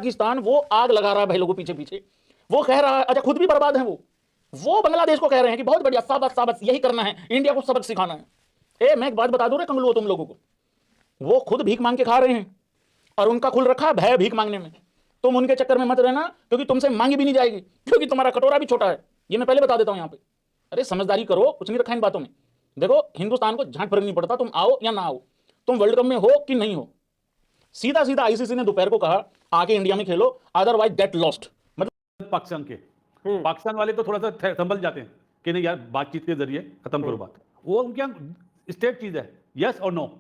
पाकिस्तान वो आग लगा रहा है भाई लोगों पीछे पीछे, वो कह रहा है, अच्छा खुद भी बर्बाद है वो बांग्लादेश को कह रहे हैं कि बहुत बढ़िया, साबत साबत यही करना है, इंडिया को सबक सिखाना है। मैं एक बात बता दूं रे कंगलुओ तुम लोगों को, वो खुद भीख मांग के खा रहे हैं और उनका खुल रखा है भय भीख मांगने में। तुम उनके चक्कर में मत रहना, क्योंकि तुमसे मांगी भी नहीं जाएगी, क्योंकि तुम्हारा कटोरा भी छोटा है, ये मैं पहले बता देता हूं यहां पे। अरे समझदारी करो, कुछ नहीं रखा इन बातों में। देखो हिंदुस्तान को झांक फर्क नहीं पड़ता तुम आओ या ना आओ, तुम वर्ल्ड कप में हो कि नहीं हो। सीधा सीधा आईसीसी ने दोपहर को कहा आके इंडिया में खेलो, अदरवाइज गेट लॉस्ट। मतलब पाकिस्तान के पाकिस्तान वाले तो थोड़ा सा संभल जाते हैं कि नहीं यार बातचीत के जरिए खत्म करो बात, वो उनके यहाँ स्टेट चीज है, यस और नो,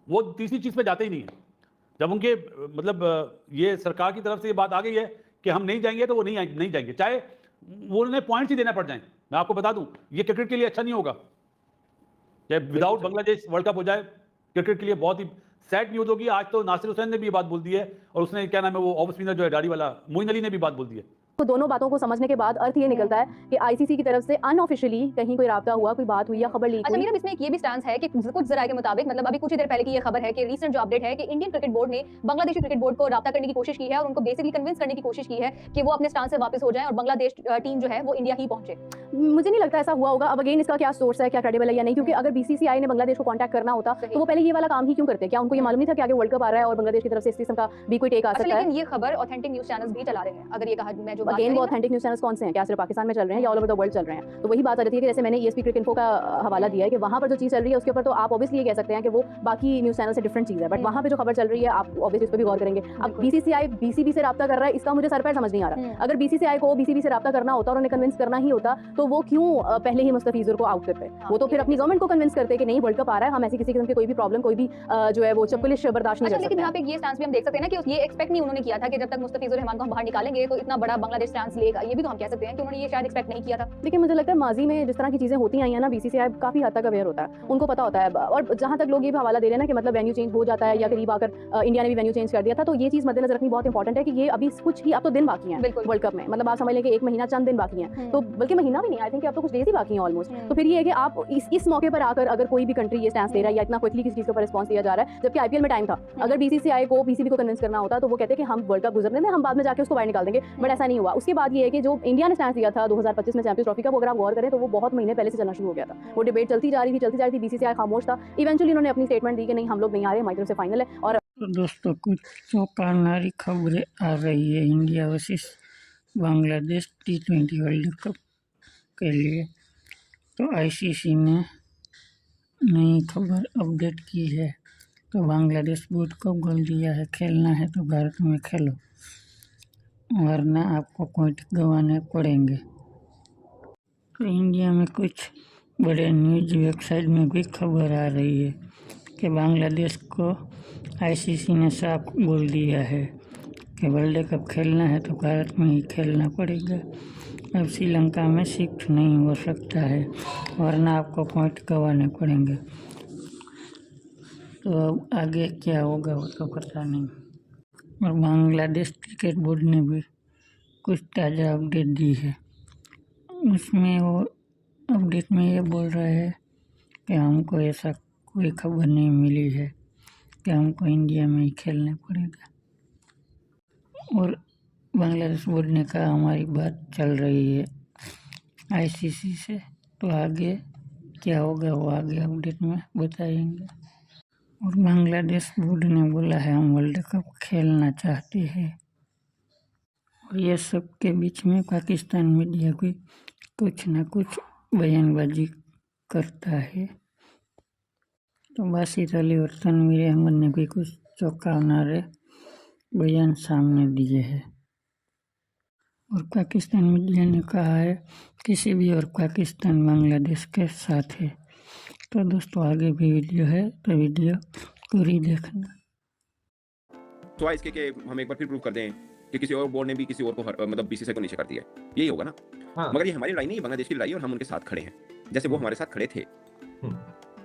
वो तीसरी चीज पे जाते ही नहीं है। जब उनके मतलब ये सरकार की तरफ से ये बात आ गई है कि हम नहीं जाएंगे तो वो नहीं जाएंगे, चाहे वो उन्हें पॉइंट्स ही देना पड़ जाए। मैं आपको बता दूं ये क्रिकेट के लिए अच्छा नहीं होगा, चाहे विदाउट बांग्लादेश वर्ल्ड कप हो जाए, क्रिकेट के लिए बहुत ही सैड न्यूज होगी। आज तो नासिर हुसैन ने भी ये बात बोल दी है, और उसने क्या नाम है वो ऑफ स्पिनर जो है दाढ़ी वाला मोइन अली ने भी बात बोल दी है। तो दोनों बातों को समझने के बाद अर्थ ये निकलता है कि आईसीसी की तरफ से अनऑफिशियली कहीं कोई राब्ता हुआ, कोई बात हुई या खबर लीक हुई। अच्छा मीरा, इसमें एक ये भी स्टांस है कि कुछ जराये के मुताबिक, मतलब अभी कुछ ही देर पहले की ये खबर है कि रीसेंट जो अपडेट है कि इंडियन क्रिकेट बोर्ड ने बांग्लादेशी क्रिकेट बोर्ड को राब्ता करने की कोशिश की है और उनको बेसिकली कन्विंस करने की कोशिश की है कि वो अपने स्टांस से वापस हो जाए और बांग्लादेश टीम जो है वो इंडिया ही पहुंचे। मुझे नहीं लगता ऐसा हुआ होगा। अब अगेन इसका क्या सोर्स है, क्या क्रेडिबल है या नहीं, क्योंकि अगर बीसीसीआई ने बांग्लादेश को कांटेक्ट करना होता तो वो पहले ये वाला काम ही क्यों करते? क्या उनको ये मालूम नहीं था कि आगे वर्ल्ड कप आ रहा है और बांग्लादेश की तरफ से इस किस्म का भी कोई टेक आ सकता है? लेकिन ये खबर ऑथेंटिक न्यूज़ चैनल्स भी चला रहे हैं। अगर ये कहा मैं जो अगेन वो ऑथेंटिक न्यूज़ चैनल्स कौन से हैं? क्या सिर्फ पाकिस्तान में चल रहे हैं या ऑल ओवर द वर्ल्ड चल रहे हैं? तो वही बात आ जाती है कि जैसे मैंने ईएसपी क्रिक इन्फो का हवाला दिया है कि वहाँ पर जो चीज़ चल रही है उसके ऊपर तो आप ऑब्वियसली ये कह सकते हैं कि वो बाकी न्यूज़ चैनल से डिफरेंट चीज़ है, बट वहाँ पे जो खबर चल रही है आप ऑब्वियसली इस पर भी गौर करेंगे। अब बीसीसीआई बीसीबी से राब्ता कर रहा है, इसका मुझे सर पैर समझ नहीं आ रहा। अगर बीसीसीआई को बीसीबी से राब्ता करना होता और उन्हें कन्विंस करना ही होता तो वो क्यों पहले ही मुस्तफिजुर को आउट करते? वो तो फिर अपनी गवर्नमेंट को कन्विंस करते कि नहीं वर्ल्ड कप आ रहा है, हम ऐसी किसी किस्म की कोई भी प्रॉब्लम, कोई भी जो है वो चपलिश बर्दाश्त नहीं कर सकते। लेकिन यहाँ पे ये स्टांस भी हम देख सकते हैं ना कि ये एक्सपेक्ट नहीं उन्होंने किया था कि जब तक मुस्तफिजुर रहमान को हम बाहर निकालेंगे तो इतना बड़ा बांग्लादेश स्टांस लेगा। ये भी तो हम कह सकते हैं कि उन्होंने ये शायद एक्सपेक्ट नहीं किया था। लेकिन मुझे लगता है माजी में जिस तरह की चीजें होती आई हैं ना, बीसीसीआई काफी हद तक अवेयर होता है, उनको पता होता है। और जहां तक लोग ये भी हवाला दे रहे हैं ना कि मतलब वेन्यू चेंज हो जाता है या करीब आकर इंडिया ने भी वेन्यू चेंज कर दिया था, तो ये चीज मद्देनजर रखनी बहुत इंपॉर्टेंट है कि ये अभी कुछ ही अब तो दिन बाकी हैं वर्ल्ड कप में। मतलब आप समझ लें कि एक महीना चंद दिन बाकी हैं, तो बल्कि महीना भी नहीं, आई थिंक अब तो कुछ डेज ही बाकी हैं ऑलमोस्ट। तो फिर ये है कि आप इस मौके पर आकर अगर कोई भी कंट्री ये स्टैंस ले रहा है या इतना क्विकली किसी चीज के ऊपर रिस्पॉन्स दिया जा रहा है, जबकि आईपीएल में टाइम था। अगर बीसीसीआई को बीसीबी को कन्विंस करना होता तो वो कहते कि हम वर्ल्ड कप गुजरने दें, हम बाद में जाके उसको बाहर निकाल देंगे, बट ऐसा नहीं हुआ। उसके बाद ये है कि जो इंडिया ने स्टैंस लिया था 2025 में चैंपियंस ट्रॉफी का, वो अगर आप गौर करें तो वो बहुत महीने पहले से चलना शुरू हो गया था। वो डिबेट चलती जा रही थी, बीसीसीआई खामोश था। इवेंचुअली उन्होंने अपनी स्टेटमेंट दी कि नहीं हम लोग नहीं आ रहे, हमारी तरफ से फाइनल है। और तो दोस्तों कुछ चौंकाने खबरें आ रही है India versus Bangladesh T20 world cup के लिए। तो आईसीसी ने नई खबर अपडेट की है। तो बांग्लादेश बोर्ड को बोल दिया है खेलना है तो भारत में खेलो, वरना आपको पॉइंट गंवाने पड़ेंगे। तो इंडिया में कुछ बड़े न्यूज़ वेबसाइट में भी खबर आ रही है कि बांग्लादेश को आईसीसी ने साफ बोल दिया है कि वर्ल्ड कप खेलना है तो भारत में ही खेलना पड़ेगा। अब श्रीलंका में शिफ्ट नहीं हो सकता है, वरना आपको पॉइंट गंवाने पड़ेंगे। तो अब आगे क्या होगा वो तो पता नहीं। और बांग्लादेश क्रिकेट बोर्ड ने भी कुछ ताज़ा अपडेट दी है। उसमें वो अपडेट में ये बोल रहे हैं कि हमको ऐसा कोई खबर नहीं मिली है कि हमको इंडिया में ही खेलना पड़ेगा। और बांग्लादेश बोर्ड ने कहा हमारी बात चल रही है आईसीसी से, तो आगे क्या होगा वो आगे अपडेट में बताएंगे। और बांग्लादेश बोर्ड ने बोला है हम वर्ल्ड कप खेलना चाहते हैं। और ये सब के बीच में पाकिस्तान मीडिया भी कुछ ना कुछ बयानबाजी करता है। तो बासित अली और तनवीर अहमद ने भी कुछ चौंकावनारे बयान सामने दिए हैं। और पाकिस्तान मीडिया ने कहा है किसी भी और पाकिस्तान बांग्लादेश के साथ है। तो दोस्तों आगे भी वीडियो है तो वीडियो पूरी देखना। तो इसके कि हम एक बार फिर प्रूव कर दें कि किसी और बोर्ड ने भी किसी और को मतलब बीसीसीआई को नीचे कर दिया है, यही होगा ना। हाँ। मगर ये हमारी लड़ाई नहीं, बांग्लादेश की लड़ाई, और हम उनके साथ खड़े हैं जैसे वो हमारे साथ खड़े थे।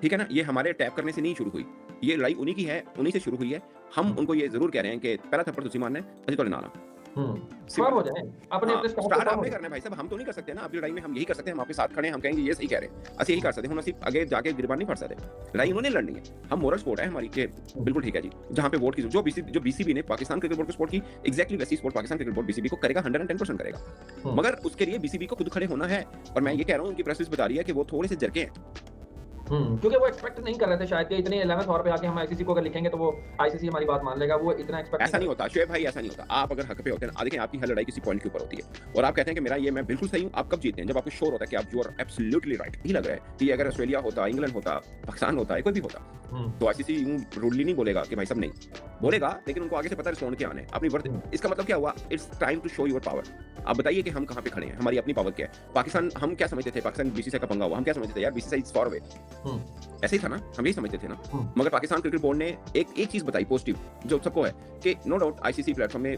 ठीक है ना, ये हमारे टैप करने से नहीं शुरू हुई, ये लड़ाई उन्हीं की है, उन्हीं से शुरू हुई है। हम उनको ये जरूर कह रहे हैं कि पहला थप्पड़ तुसी मारना है, अजी तो ना स्मार्ट हो जाए अपने अपने स्टॉक स्टार्ट हमने करना है भाई साहब, हम तो नहीं कर सकते ना। आपकी लड़ाई में हम यही कर सकते हैं, हम आपके साथ खड़े हैं, हम कहेंगे ये सही कह रहे हैं, असं यही कर सकते हैं। हम सिर्फ आगे जाके गिरबान नहीं फट सकते, लड़ाई उन्होंने लड़नी है। हम मोरल सपोर्ट है हमारी के बिल्कुल ठीक है जी। जहां पे वोट की जो बीसीबी ने पाकिस्तान क्रिकेट बोर्ड को सपोर्ट की, एग्जैक्टली वैसी support Pakistan cricket board BCB को करेगा, 110% करेगा। मगर उसके लिए बीसीबी को खुद खड़े होना है। और मैं ये कह रहा हूं, उनकी प्रेस बता रही है कि वो थोड़े से जरके हैं, क्योंकि वो एक्सपेक्ट नहीं कर रहे थे शायद कि इतने 11th ओवर पे आके हम आईसीसी को अगर लिखेंगे तो वो आईसीसी हमारी बात मान लेगा, वो इतना एक्सपेक्ट ऐसा नहीं होता शुएब भाई, ऐसा नहीं होता। आप अगर हक पे होते हैं, देखिए आपकी हर लड़ाई किसी पॉइंट के ऊपर होती है और आप कहते हैं कि मेरा ये मैं बिल्कुल सही हूं, आप कब जीतते हैं? जब आपको श्योर होता है कि आप यू आर एब्सोल्युटली राइट। नहीं लग रहा है कि अगर ऑस्ट्रेलिया होता, इंग्लैंड होता, पाकिस्तान होता है, कोई भी होता, तो आईसीसी यूं रूडली नहीं बोलेगा कि भाई सब नहीं बोलेगा, लेकिन उनको आगे से पता रिस्पॉन्ड क्या आने अपनी वर्थ। इसका मतलब क्या हुआ? It's time to show your power. आप बताइए कि हम कहां पे खड़े हैं, हमारी अपनी पावर क्या है। पाकिस्तान हम क्या समझते थे, पाकिस्तान बीसीसीआई का पंगा हुआ, हम क्या समझते थे यार बीसीसीआई इज फॉर अवे, ऐसे ही था ना, हम यही समझते थे ना। मगर पाकिस्तान क्रिकेट बोर्ड ने एक चीज बताई पॉजिटिव जो सबको है कि नो डाउट आईसीसी प्लेटफॉर्म में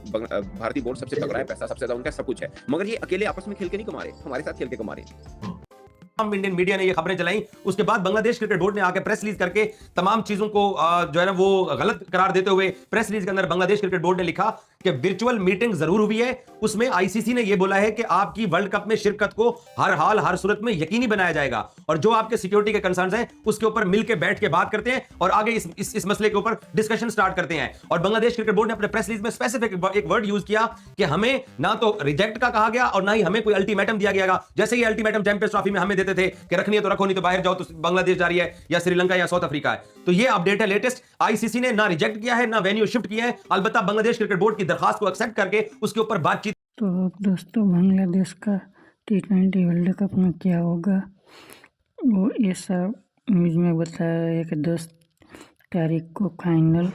भारतीय बोर्ड सबसे तगड़ा है, पैसा सबसे ज्यादा उनका सब कुछ है, मगर ये अकेले आपस में खेल के नहीं कमा रहे, हमारे साथ खेल के कमा रहे। तमाम इंडियन मीडिया ने ये खबरें चलाई। उसके बाद बांग्लादेश क्रिकेट बोर्ड ने आके प्रेस रिलीज करके तमाम चीजों को जो है ना वो गलत करार देते हुए प्रेस रिलीज के अंदर बांग्लादेश क्रिकेट बोर्ड ने लिखा कि वर्चुअल मीटिंग जरूर हुई है, उसमें आईसीसी ने यह बोला है कि आपकी वर्ल्ड कप में शिरकत को हर हाल हर सूरत में यकीनी बनाया जाएगा और जो आपके सिक्योरिटी के कंसर्न्स हैं उसके ऊपर मिलकर बैठ के बात करते हैं और आगे इस मसले के ऊपर डिस्कशन स्टार्ट करते हैं। और बांग्लादेश क्रिकेट बोर्ड ने अपने प्रेस रिलीज में स्पेसिफिक एक वर्ड यूज किया कि हमें ना तो रिजेक्ट का कहा गया और ना ही हमें कोई अल्टीमेटम दिया गया, जैसे ये अल्टीमेटम चैंपियंस ट्रॉफी में हमें देते थे कि रखनी है तो रखो, नहीं तो बाहर जाओ, तो बांग्लादेश जा रही है या श्रीलंका या साउथ अफ्रीका है। तो ये अपडेट है लेटेस्ट। आईसीसी ने ना रिजेक्ट किया है ना वेन्यू शिफ्ट किया है, अलबत्ता बांग्लादेश क्रिकेट बोर्ड की दरखास्त को एक्सेप्ट करके उसके ऊपर बातचीत। तो अब दोस्तों बांग्लादेश का T20 वर्ल्ड कप में क्या होगा वो ये सब न्यूज़ में बताया है कि 10 तारीख को फाइनल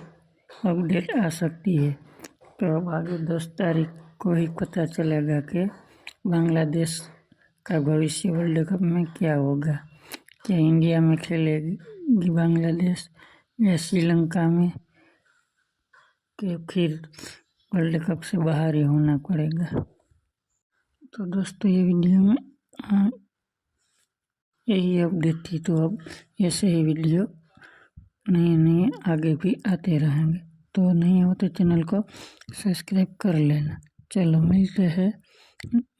अपडेट आ सकती है। तो अब आगे 10 तारीख को ही पता चलेगा कि बांग्लादेश का भविष्य वर्ल्ड कप में क्या होगा। क्या इंडिया में खेलेगी बांग्लादेश या श्रीलंका में, कि फिर वर्ल्ड कप से बाहर ही होना पड़ेगा। तो दोस्तों ये वीडियो में यही अपडेट थी। तो अब ऐसे ही वीडियो नए आगे भी आते रहेंगे, तो नहीं हो तो चैनल को सब्सक्राइब कर लेना। चलो मिलते हैं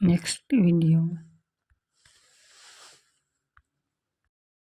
नेक्स्ट वीडियो में।